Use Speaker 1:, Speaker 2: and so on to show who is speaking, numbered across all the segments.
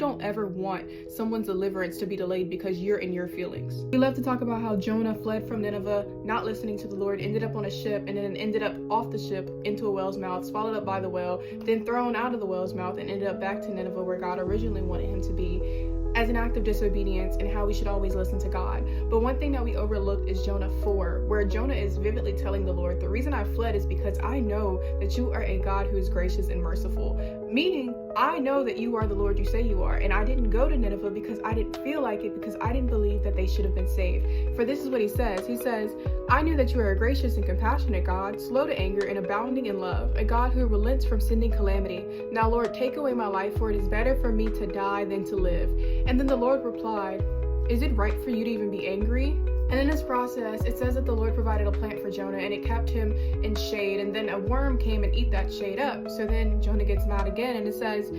Speaker 1: don't ever want someone's deliverance to be delayed because you're in your feelings. We love to talk about how Jonah fled from Nineveh, not listening to the Lord, ended up on a ship, and then ended up off the ship into a whale's mouth, swallowed up by the whale, then thrown out of the whale's mouth, and ended up back to Nineveh where God originally wanted him to be, as an act of disobedience, and how we should always listen to God. But one thing that we overlooked is Jonah 4, where Jonah is vividly telling the Lord, the reason I fled is because I know that you are a God who is gracious and merciful. Meaning, I know that you are the Lord you say you are, and I didn't go to Nineveh because I didn't feel like it, because I didn't believe that they should have been saved. For this is what he says. He says, I knew that you are a gracious and compassionate God, slow to anger and abounding in love, a God who relents from sending calamity. Now, Lord, take away my life, for it is better for me to die than to live. And then the Lord replied, is it right for you to even be angry? And in this process, it says that the Lord provided a plant for Jonah, and it kept him in shade, and then a worm came and ate that shade up. So then Jonah gets mad again, and it says,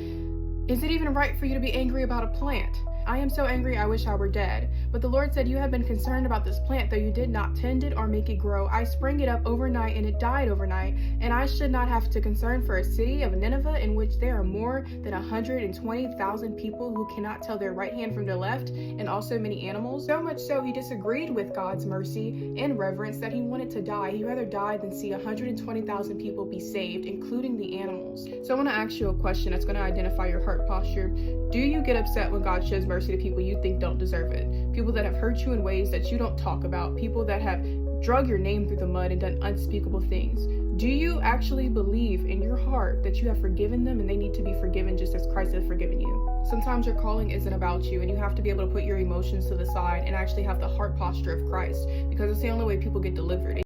Speaker 1: is it even right for you to be angry about a plant? I am so angry I wish I were dead. But the Lord said, you have been concerned about this plant, though you did not tend it or make it grow. I sprang it up overnight, and it died overnight. And I should not have to concern for a city of Nineveh in which there are more than 120,000 people who cannot tell their right hand from their left, and also many animals. So much so he disagreed with God's mercy and reverence that he wanted to die. He'd rather die than see 120,000 people be saved, including the animals. So I want to ask you a question that's going to identify your heart posture. Do you get upset when God shows mercy to people you think don't deserve it? People that have hurt you in ways that you don't talk about, people that have drug your name through the mud and done unspeakable things. Do you actually believe in your heart that you have forgiven them and they need to be forgiven just as Christ has forgiven you? Sometimes your calling isn't about you, and you have to be able to put your emotions to the side and actually have the heart posture of Christ, because it's the only way people get delivered.